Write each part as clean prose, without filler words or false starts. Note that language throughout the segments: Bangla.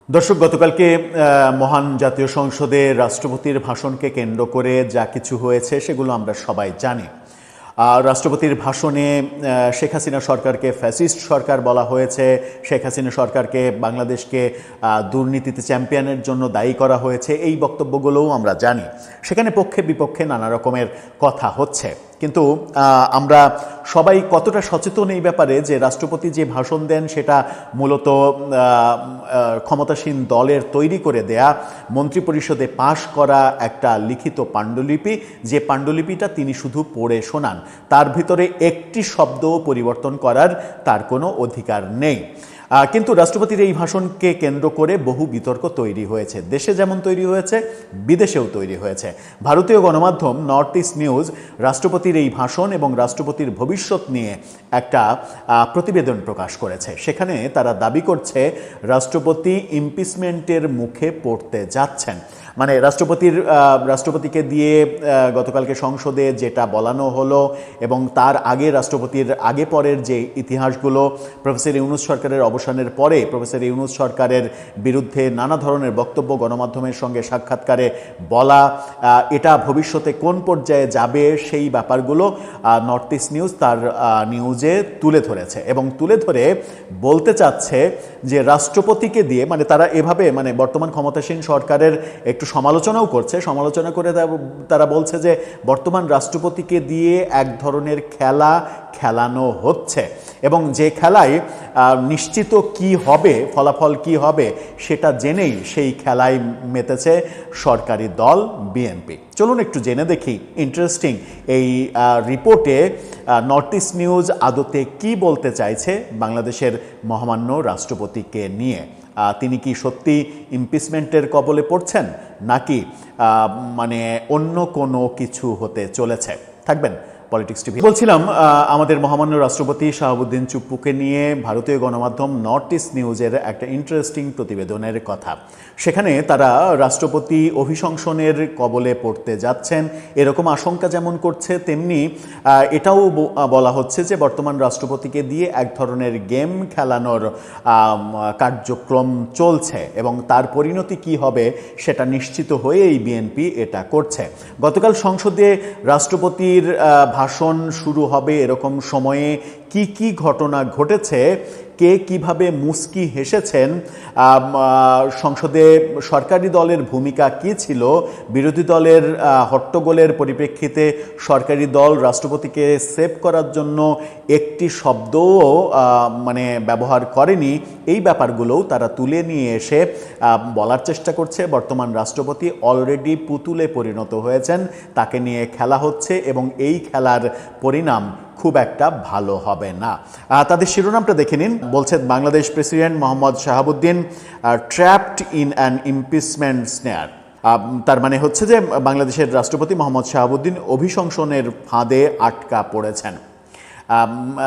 দর্শক, গতকালকে মহান জাতীয় সংসদে রাষ্ট্রপতির ভাষণকে কেন্দ্র করে যা কিছু হয়েছে সেগুলো আমরা সবাই জানি। রাষ্ট্রপতির ভাষণে শেখ হাসিনা সরকারকে ফ্যাসিস্ট সরকার বলা হয়েছে, শেখ হাসিনা সরকারকে বাংলাদেশকে দুর্নীতিতে চ্যাম্পিয়নের জন্য দায়ী করা হয়েছে। এই বক্তব্যগুলোও আমরা জানি। সেখানে পক্ষে বিপক্ষে নানা রকমের কথা হচ্ছে, কিন্তু আমরা সবাই কতটা সচেতন এই ব্যাপারে যে রাষ্ট্রপতি যে ভাষণ দেন সেটা মূলত ক্ষমতাসীন দলের তৈরি করে দেয়া মন্ত্রিপরিষদে পাশ করা একটা লিখিত পাণ্ডুলিপি, যে পাণ্ডুলিপিটা তিনি শুধু পড়ে শোনান, তার ভিতরে একটি শব্দও পরিবর্তন করার তার কোনো অধিকার নেই। কিন্তু রাষ্ট্রপতির এই ভাষণকে কেন্দ্র করে বহু বিতর্ক তৈরি হয়েছে, দেশে যেমন তৈরি হয়েছে বিদেশেও তৈরি হয়েছে। ভারতীয় গণমাধ্যম নর্থ ইস্ট নিউজ রাষ্ট্রপতির এই ভাষণ এবং রাষ্ট্রপতির ভবিষ্যৎ নিয়ে একটা প্রতিবেদন প্রকাশ করেছে। সেখানে তারা দাবি করছে রাষ্ট্রপতি ইমপিচমেন্টের মুখে পড়তে যাচ্ছেন। মানে রাষ্ট্রপতিকে দিয়ে গতকালকে সংসদে যেটা বলানো হলো এবং তার আগে রাষ্ট্রপতির আগে পরের যে ইতিহাসগুলো, প্রফেসর ইউনূস সরকারের অবসানের পরে প্রফেসর ইউনূস সরকারের বিরুদ্ধে নানা ধরনের বক্তব্য গণমাধ্যমের সঙ্গে সাক্ষাৎকারে বলা, এটা ভবিষ্যতে কোন পর্যায়ে যাবে সেই ব্যাপারগুলো নর্থ ইস্ট নিউজ তার নিউজে তুলে ধরেছে এবং তুলে ধরে বলতে চাচ্ছে যে রাষ্ট্রপতিকে দিয়ে, মানে তারা এভাবে বর্তমান ক্ষমতাসীন সরকারের একটু সমালোচনাও করছে। সমালোচনা করে তারা বলছে যে বর্তমান রাষ্ট্রপতিকে দিয়ে এক ধরনের খেলা খেলানো হচ্ছে এবং যে খেলায় নিশ্চিত কি হবে, ফলাফল কি হবে সেটা জেনেই সেই খেলায় মেতেছে সরকারি দল বিএনপি। চলুন একটু জেনে দেখি ইন্টারেস্টিং এই রিপোর্টে নর্থ ইস্ট নিউজ আদতে কি বলতে চাইছে বাংলাদেশের মহামান্য রাষ্ট্রপতিকে নিয়ে। তিনি কি সত্যি ইমপিচমেন্টের কবলে পড়ছেন নাকি অন্য কোনো কিছু হতে চলেছে? থাকবেন পলিটিক্স টিভি। বলছিলাম আমাদের মহামান্য রাষ্ট্রপতি শাহাবুদ্দিন চুপ্পুকে নিয়ে ভারতীয় গণমাধ্যম নর্থ ইস্ট নিউজের একটা ইন্টারেস্টিং প্রতিবেদনের কথা। সেখানে তারা রাষ্ট্রপতি অভিশংসনের কবলে পড়তে যাচ্ছেন এরকম আশঙ্কা যেমন করছে, তেমনি এটাও বলা হচ্ছে যে বর্তমান রাষ্ট্রপতিকে দিয়ে এক ধরনের গেম খেলানোর কার্যক্রম চলছে এবং তার পরিণতি কি হবে সেটা নিশ্চিত হয়েই বিএনপি এটা করছে। গতকাল সংসদে রাষ্ট্রপতির ভাষণ শুরু হবে এরকম সময়ে কি কি ঘটনা ঘটেছে, কে কিভাবে মুস্কি হেসেছেন, সংসদে সরকারি দলের ভূমিকা কি ছিল, বিরোধী দলের হট্টগোলের পরিপ্রেক্ষিতে সরকারি দল রাষ্ট্রপতিকে সেভ করার জন্য একটি শব্দও ব্যবহার করেনি, এই ব্যাপারগুলোও তারা তুলে নিয়ে এসে বলার চেষ্টা করছে বর্তমান রাষ্ট্রপতি অলরেডি পুতুলে পরিণত হয়েছেন, তাকে নিয়ে খেলা হচ্ছে এবং এই খেলার পরিণাম খুব একটা ভালো হবে না। তাদের শিরোনামটা দেখে নিন। বলছে Bangladesh president Mohammad Shahabuddin trapped in an impeachment snare. তার মানে হচ্ছে যে বাংলাদেশের রাষ্ট্রপতি মোহাম্মদ শাহাবুদ্দিন অভিশংসনের ফাঁদে আটকা পড়েছেন।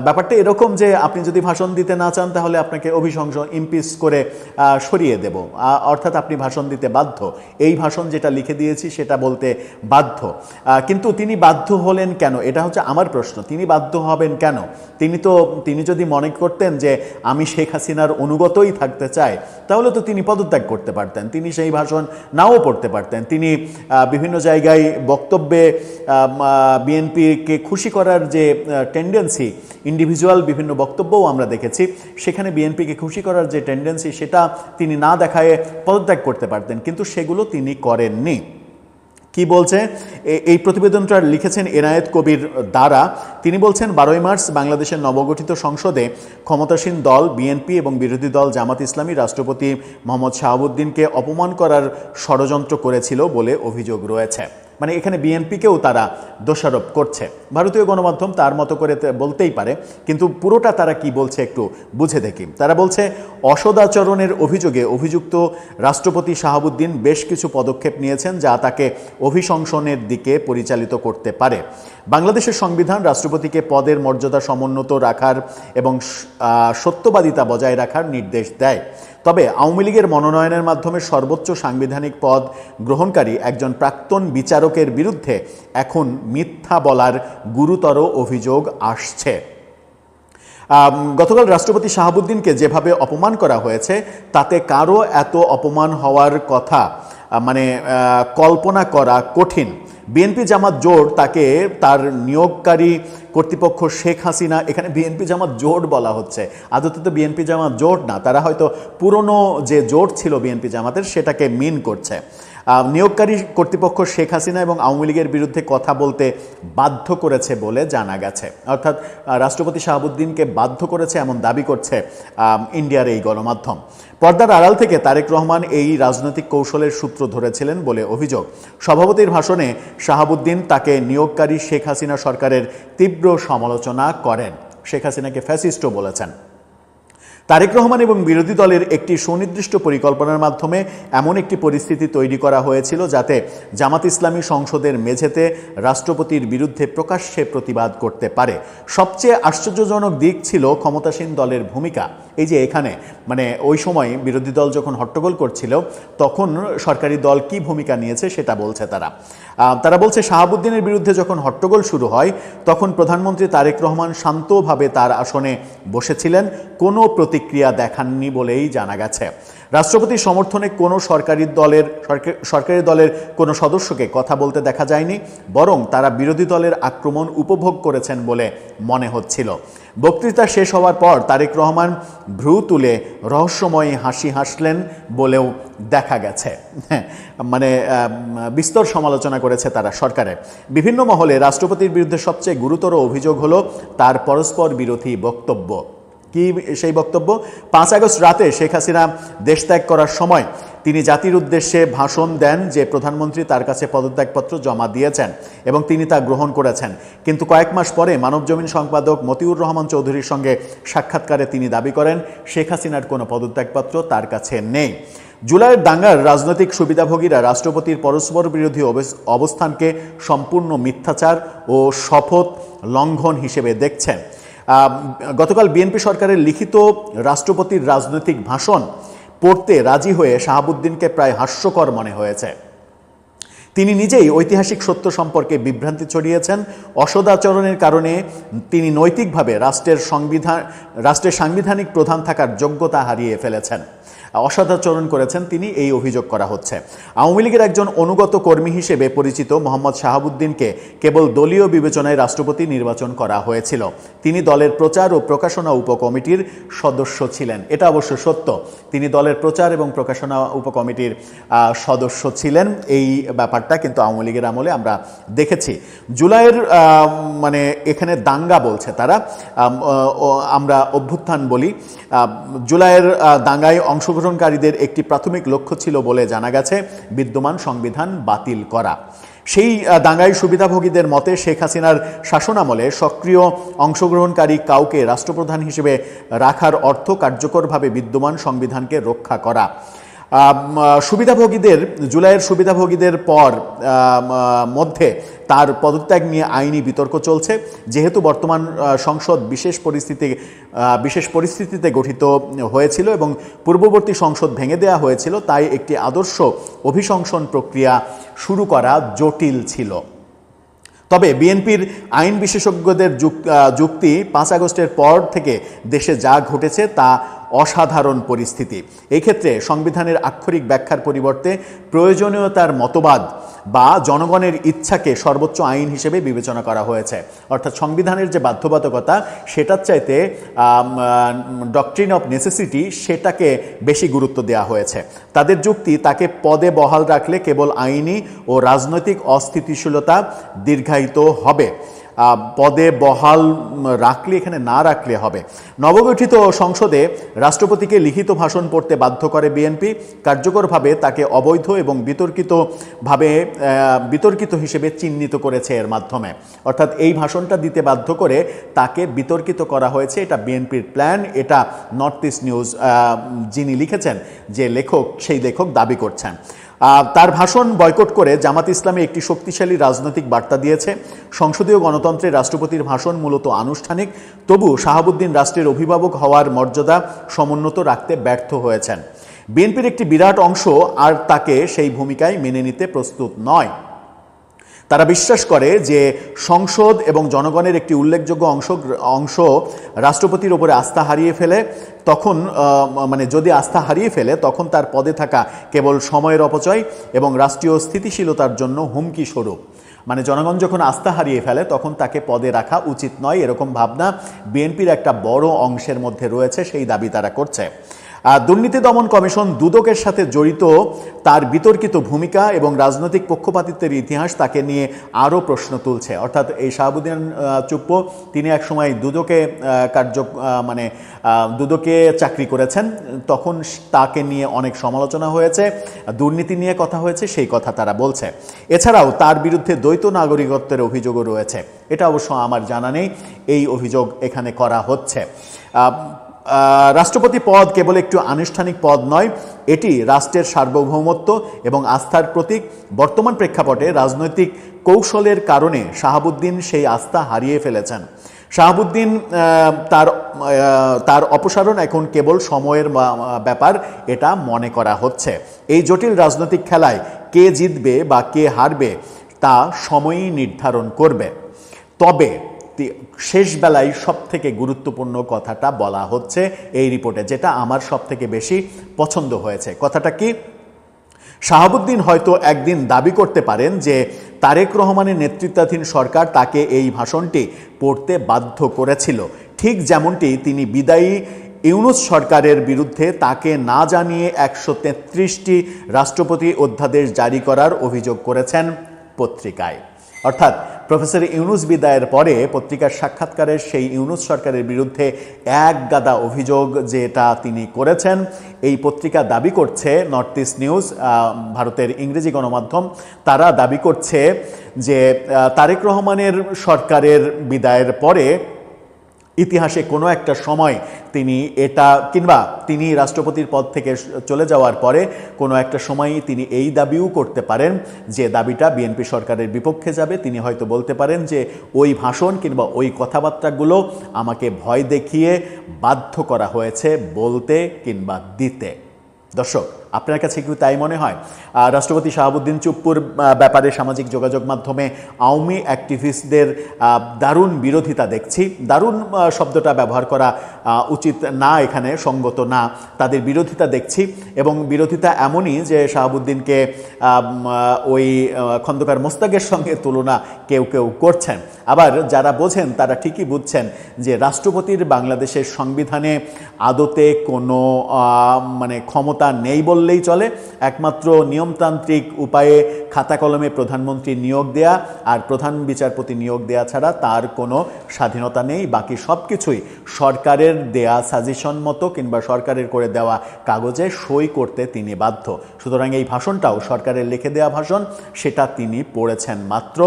ব্যাপারটা এরকম যে আপনি যদি ভাষণ দিতে না চান তাহলে আপনাকে ইমপিচ করে সরিয়ে দেব, অর্থাৎ আপনি ভাষণ দিতে বাধ্য। এই ভাষণ যেটা লিখে দিয়েছি সেটা বলতে বাধ্য। কিন্তু তিনি বাধ্য হলেন কেন, এটা হচ্ছে আমার প্রশ্ন। তিনি বাধ্য হবেন কেন? তিনি যদি মনে করতেন যে আমি শেখ হাসিনার অনুগতই থাকতে চাই তাহলে তো তিনি পদত্যাগ করতে পারতেন, তিনি সেই ভাষণ নাও পড়তে পারতেন। তিনি বিভিন্ন জায়গায় বক্তব্যে বিএনপিকে খুশি করার যে টেন্ডেন্সি, ইন্ডিভিজুয়াল বিভিন্ন বক্তব্যও আমরা দেখেছি, সেখানে বিএনপিকে খুশি করার যে টেন্ডেন্সি সেটা তিনি না দেখায় পদত্যাগ করতে পারতেন, কিন্তু সেগুলো তিনি করেননি। কি বলছে এই প্রতিবেদনটা লিখেছেন এনায়েত কবির দ্বারা। তিনি বলছেন 12ই মার্চ বাংলাদেশের নবগঠিত সংসদে ক্ষমতাসীন দল বিএনপি এবং বিরোধী দল জামাত ইসলামী রাষ্ট্রপতি মোহাম্মদ শাহাবুদ্দিনকে অপমান করার ষড়যন্ত্র করেছিল বলে অভিযোগ রয়েছে। এখানে বিএনপিকেও তারা দোষারোপ করছে। ভারতীয় গণমাধ্যম তার মতো করে বলতেই পারে, কিন্তু পুরোটা তারা কি বলছে একটু বুঝে দেখি। তারা বলছে অসদাচরণের অভিযোগে অভিযুক্ত রাষ্ট্রপতি শাহাবুদ্দিন বেশ কিছু পদক্ষেপ নিয়েছেন যা তাকে অভিশংসনের দিকে পরিচালিত করতে পারে। বাংলাদেশের সংবিধান রাষ্ট্রপতিকে পদের মর্যাদা সমুন্নত রাখার এবং সত্যবাদিতা বজায় রাখার নির্দেশ দেয়। তবে আওয়ামী লীগের মনোনয়নের মাধ্যমে সর্বোচ্চ সাংবিধানিক পদ গ্রহণকারী একজন প্রাক্তন বিচারকের বিরুদ্ধে এখন মিথ্যা বলার গুরুতর অভিযোগ আসছে। গতকাল রাষ্ট্রপতি শাহাবুদ্দিনকে যেভাবে অপমান করা হয়েছে তাতে কারো এত অপমান হওয়ার কথা মানে কল্পনা করা কঠিন। বিএনপি জামাত জোট তাকে তার নিয়োগকারী কর্তৃপক্ষ শেখ হাসিনা, এখানে বিএনপি জামাত জোট বলা হচ্ছে, আদতে তো বিএনপি জামাত জোট না, তারা হয়তো পুরনো যে জোট ছিল বিএনপি জামাতের সেটাকে মিন করছে। নিয়োগকারী কর্তৃপক্ষ শেখ হাসিনা এবং আওয়ামী লীগের বিরুদ্ধে কথা বলতে বাধ্য করেছে বলে জানা গেছে। অর্থাৎ রাষ্ট্রপতি শাহাবুদ্দিনকে বাধ্য করেছে এমন দাবি করছে ইন্ডিয়ার এই গণমাধ্যম। পর্দার আড়াল থেকে তারেক রহমান এই রাজনৈতিক কৌশলের সূত্র ধরেছিলেন বলে অভিযোগ। সভাপতির ভাষণে শাহাবুদ্দিন তাকে নিয়োগকারী শেখ হাসিনা সরকারের তীব্র সমালোচনা করেন, শেখ হাসিনাকে ফ্যাসিস্টও বলেছেন। তারেক রহমান এবং বিরোধী দলের একটি সুনির্দিষ্ট পরিকল্পনার মাধ্যমে এমন একটি পরিস্থিতি তৈরি করা হয়েছিল যাতে জামাত ইসলামী সংসদের মেঝেতে রাষ্ট্রপতির বিরুদ্ধে প্রকাশ্যে প্রতিবাদ করতে পারে। সবচেয়ে আশ্চর্যজনক দিক ছিল ক্ষমতাসীন দলের ভূমিকা। এই যে এখানে মানে ওই সময় বিরোধী দল যখন হট্টগোল করছিল তখন সরকারি দল কি ভূমিকা নিয়েছে সেটা বলছে তারা বলছে শাহাবুদ্দিনের বিরুদ্ধে যখন হট্টগোল শুরু হয় তখন প্রধানমন্ত্রী তারেক রহমান শান্তভাবে তার আসনে বসেছিলেন, কোনো প্রতিক্রিয়া দেখাননি বলেই জানা গেছে। রাষ্ট্রপতির সমর্থনে কোনো সরকারি দলের কোনো সদস্যকে কথা বলতে দেখা যায়নি, বরং তারা বিরোধী দলের আক্রমণ উপভোগ করেছেন বলে মনে হচ্ছিল। বক্তৃতা শেষ হওয়ার পর তারেক রহমান ভ্রু তুলে রহস্যময়ী হাসি হাসলেন বলেও দেখা গেছে। মানে বিস্তর সমালোচনা করেছে তারা সরকারের। বিভিন্ন মহলে রাষ্ট্রপতির বিরুদ্ধে সবচেয়ে গুরুতর অভিযোগ হলো তার পরস্পর বিরোধী বক্তব্য। কি সেই বক্তব্য? 5 আগস্ট রাতে শেখ হাসিনা দেশ ত্যাগ করার সময় তিনি জাতির উদ্দেশ্যে ভাষণ দেন যে প্রধানমন্ত্রী তার কাছে পদত্যাগপত্র জমা দিয়েছেন এবং তিনি তা গ্রহণ করেছেন। কিন্তু কয়েক মাস পরে মানবজমিন সম্পাদক মতিউর রহমান চৌধুরীর সঙ্গে সাক্ষাৎকারে তিনি দাবি করেন শেখ হাসিনার কোনো পদত্যাগপত্র তার কাছে নেই। জুলাইয়ের দাঙ্গার রাজনৈতিক সুবিধাভোগীরা রাষ্ট্রপতির পরস্পর বিরোধী অবস্থানকে সম্পূর্ণ মিথ্যাচার ও শপথ লঙ্ঘন হিসেবে দেখছেন। গতকাল বিএনপি সরকারের লিখিত রাষ্ট্রপতির রাজনৈতিক ভাষণ পড়তে রাজি হয়ে শাহাবুদ্দিনকে প্রায় হাস্যকর মনে হয়েছে। তিনি নিজেই ঐতিহাসিক সত্য সম্পর্কে বিভ্রান্তি ছড়িয়েছেন। অসদাচরণের কারণে তিনি নৈতিকভাবে রাষ্ট্রের সাংবিধানিক প্রধান থাকার যোগ্যতা হারিয়ে ফেলেছেন, অসদাচরণ করেছেন তিনি, এই অভিযোগ করা হচ্ছে। আওয়ামী লীগের একজন অনুগত কর্মী হিসেবে পরিচিত মোহাম্মদ শাহাবুদ্দিনকে কেবল দলীয় বিবেচনায় রাষ্ট্রপতি নির্বাচন করা হয়েছিল। তিনি দলের প্রচার ও প্রকাশনা উপকমিটির সদস্য ছিলেন। এটা অবশ্য সত্য, তিনি দলের প্রচার এবং প্রকাশনা উপকমিটির সদস্য ছিলেন। এই ব্যাপারটা কিন্তু আওয়ামী লীগের আমলে আমরা দেখেছি। জুলাইয়ের মানে এখানে দাঙ্গা বলছে তারা, আমরা অভ্যুত্থান বলি। জুলাইয়ের দাঙ্গায় অংশগ্রহণকারীদের একটি প্রাথমিক লক্ষ্য ছিল বলে জানা গেছে বিদ্যমান সংবিধান বাতিল করা। সেই দাঙ্গায় সুবিধাভোগীদের মতে শেখ হাসিনার শাসনামলে সক্রিয় অংশগ্রহণকারী কাউকে রাষ্ট্রপ্রধান হিসেবে রাখার অর্থ কার্যকরভাবে বিদ্যমান সংবিধানকে রক্ষা করা। জুলাইয়ের সুবিধাভোগীদের পর মধ্যে তার পদত্যাগ নিয়ে আইনি বিতর্ক চলছে। যেহেতু বর্তমান সংসদ বিশেষ পরিস্থিতিতে গঠিত হয়েছিল এবং পূর্ববর্তী সংসদ ভেঙে দেওয়া হয়েছিল, তাই একটি আদর্শ অভিশংসন প্রক্রিয়া শুরু করা জটিল ছিল। তবে বিএনপির আইন বিশেষজ্ঞদের যুক্তি 5 আগস্টের পর থেকে দেশে যা ঘটেছে তা অসাধারণ পরিস্থিতি। এই ক্ষেত্রে সংবিধানের আক্ষরিক ব্যাখ্যার পরিবর্তে প্রয়োজনীয়তার মতবাদ বা জনগণের ইচ্ছাকে সর্বোচ্চ আইন হিসেবে বিবেচনা করা হয়েছে। অর্থাৎ সংবিধানের যে বাধ্যবাধকতা সেটার চাইতে ডক্ট্রিন অফ নেসেসিটি সেটাকে বেশি গুরুত্ব দেওয়া হয়েছে। তাদের যুক্তি, তাকে পদে বহাল রাখলে কেবল আইনি ও রাজনৈতিক অস্থিতিশীলতা দীর্ঘায়িত হবে, পদে বহাল রাখলে, এখানে না রাখলে হবে। নবগঠিত সংসদে রাষ্ট্রপতিকে লিখিত ভাষণ পড়তে বাধ্য করে বিএনপি, কার্যকরভাবে তাকে অবৈধ এবং বিতর্কিত হিসেবে চিহ্নিত করেছে এর মাধ্যমে। অর্থাৎ এই ভাষণটা দিতে বাধ্য করে তাকে বিতর্কিত করা হয়েছে। এটা বিএনপির প্ল্যান, এটা নর্থ ইস্ট নিউজ যিনি লিখেছেন, যে লেখক, সেই লেখক দাবি করছেন। তার ভাষণ বয়কট করে জামাত ইসলামী একটি শক্তিশালী রাজনৈতিক বার্তা দিয়েছে। সংসদীয় গণতন্ত্রে রাষ্ট্রপতির ভাষণ মূলত আনুষ্ঠানিক, তবু শাহাবুদ্দিন রাষ্ট্রের অভিভাবক হওয়ার মর্যাদা সমুন্নত রাখতে ব্যর্থ হয়েছেন। বিএনপির একটি বিরাট অংশ আর তাকে সেই ভূমিকায় মেনে নিতে প্রস্তুত নয়। তারা বিশ্বাস করে যে সংসদ এবং জনগণের একটি উল্লেখযোগ্য অংশ রাষ্ট্রপতির উপরে আস্থা হারিয়ে ফেলে, তখন যদি আস্থা হারিয়ে ফেলে তখন তার পদে থাকা কেবল সময়ের অপচয় এবং রাষ্ট্রীয় স্থিতিশীলতার জন্য হুমকি স্বরূপ। জনগণ যখন আস্থা হারিয়ে ফেলে তখন তাকে পদে রাখা উচিত নয়, এরকম ভাবনা বিএনপির একটা বড় অংশের মধ্যে রয়েছে, সেই দাবি তারা করছে। দুর্নীতি দমন কমিশন দুদকের সাথে জড়িত তার বিতর্কিত ভূমিকা এবং রাজনৈতিক পক্ষপাতিত্বের ইতিহাস তাকে নিয়ে আরও প্রশ্ন তুলছে। অর্থাৎ এই শাহাবুদ্দিন চুপ্পু তিনি একসময় দুদকে চাকরি করেছেন, তখন তাকে নিয়ে অনেক সমালোচনা হয়েছে, দুর্নীতি নিয়ে কথা হয়েছে, সেই কথা তারা বলছে। এছাড়াও তার বিরুদ্ধে দ্বৈত নাগরিকত্বের অভিযোগও রয়েছে, এটা অবশ্য আমার জানা নেই, এই অভিযোগ এখানে করা হচ্ছে। রাষ্ট্রপতি পদ কেবল একটু আনুষ্ঠানিক পদ নয়, এটি রাষ্ট্রের সার্বভৌমত্ব এবং আস্থার প্রতীক। বর্তমান প্রেক্ষাপটে রাজনৈতিক কৌশলের কারণে শাহাবুদ্দিন সেই আস্থা হারিয়ে ফেলেছেন। শাহাবুদ্দিন তার অপসারণ এখন কেবল সময়ের ব্যাপার, এটা মনে করা হচ্ছে। এই জটিল রাজনৈতিক খেলায় কে জিতবে বা কে হারবে তা সময়ই নির্ধারণ করবে। তবে শেষ বেলায় সবথেকে গুরুত্বপূর্ণ কথাটা বলা হচ্ছে এই রিপোর্টে, যেটা আমার সবথেকে বেশি পছন্দ হয়েছে। কথাটা কি? শাহাবুদ্দিন হয়তো একদিন দাবি করতে পারেন যে তারেক রহমানের নেতৃত্বাধীন সরকার তাকে এই ভাষণটি পড়তে বাধ্য করেছিল, ঠিক যেমনটি তিনি বিদায়ী ইউনূস সরকারের বিরুদ্ধে তাকে না জানিয়ে 133টি রাষ্ট্রপতি অধ্যাদেশ জারি করার অভিযোগ করেছেন পত্রিকায়। অর্থাৎ প্রফেসর ইউনূস বিদায়ের পরে পত্রিকার সাক্ষাৎকারে সেই ইউনূস সরকারের বিরুদ্ধে এক গাদা অভিযোগ যেটা তিনি করেছেন, এই পত্রিকা দাবি করছে, নর্থ ইস্ট নিউজ, ভারতের ইংরেজি গণমাধ্যম, তারা দাবি করছে যে তারেক রহমানের সরকারের বিদায়ের পরে ইতিহাসে কোনো একটা সময় তিনি রাষ্ট্রপতির পদ থেকে চলে যাওয়ার পরে কোনো একটা সময়ই তিনি এই দাবিও করতে পারেন যে দাবিটা বিএনপি সরকারের বিপক্ষে যাবে। তিনি হয়তো বলতে পারেন যে ওই ভাষণ কিংবা ওই কথাবার্তাগুলো আমাকে ভয় দেখিয়ে বাধ্য করা হয়েছে বলতে কিংবা দিতে। দর্শক, আপনার কাছে কি তাই মনে হয়? রাষ্ট্রপতি শাহাবুদ্দিন চুপ্পুর ব্যাপারে সামাজিক যোগাযোগ মাধ্যমে আওয়ামী অ্যাক্টিভিস্টদের দারুণ বিরোধিতা দেখছি। দারুণ শব্দটা ব্যবহার করা উচিত না, এখানে সঙ্গত না। তাদের বিরোধিতা দেখছি, এবং বিরোধিতা এমনই যে শাহাবুদ্দিনকে ওই খন্দকার মোস্তাকের সঙ্গে তুলনা কেউ কেউ করছেন। আবার যারা বোঝেন তারা ঠিকই বুঝছেন যে রাষ্ট্রপতির বাংলাদেশের সংবিধানে আদতে কোনো ক্ষমতা নেই বললেই চলে। একমাত্র নিয়মতান্ত্রিক উপায়ে খাতা কলমে প্রধানমন্ত্রী নিয়োগ দেয়া আর প্রধান বিচারপতি নিয়োগ দেয়া ছাড়া তার কোনো স্বাধীনতা নেই। বাকি সব কিছুই সরকারের দেয়া সাজেশন মতো কিংবা সরকারের করে দেওয়া কাগজে সই করতে তিনি বাধ্য। সুতরাং এই ভাষণটাও সরকারের লিখে দেওয়া ভাষণ, সেটা তিনি পড়েছেন মাত্র।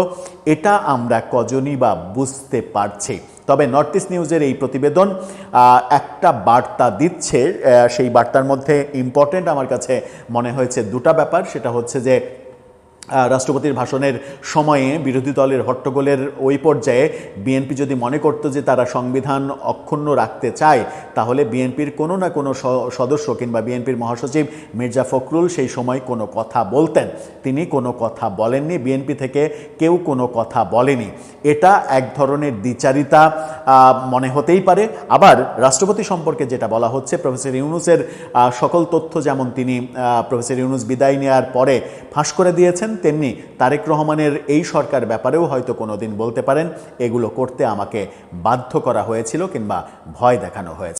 এটা আমরা কজনই বা বুঝতে পারছি। তবে নর্থ ইস্ট নিউজের এই প্রতিবেদন একটা বার্তা দিচ্ছে, সেই বার্তার মধ্যে ইম্পর্টেন্ট আমার কাছে মনে হয়েছে দুটা ব্যাপার। সেটা হচ্ছে যে রাষ্ট্রপতির ভাষণের সময়ে বিরোধী দলের হট্টগোলের ওই পর্যায়ে বিএনপি যদি মনে করত যে তারা সংবিধান অক্ষুণ্ণ রাখতে চায়, তাহলে বিএনপির কোনো না কোনো সদস্য কিংবা বিএনপির মহাসচিব মির্জা ফখরুল সেই সময় কোনো কথা বলতেন। তিনি কোনো কথা বলেননি, বিএনপি থেকে কেউ কোনো কথা বলেনি। এটা এক ধরনের দ্বিচারিতা মনে হতেই পারে। আবার রাষ্ট্রপতি সম্পর্কে যেটা বলা হচ্ছে, প্রফেসর ইউনূসের সকল তথ্য যেমন তিনি প্রফেসর ইউনূস বিদায় নেওয়ার পরে ফাঁস করে দিয়েছেন, তেমনি তারেক রহমানের এই সরকার ব্যাপারেও হয়তো কোনো দিন বলতে পারেন এগুলো করতে আমাকে বাধ্য করা হয়েছিল কিংবা ভয় দেখানো হয়েছে।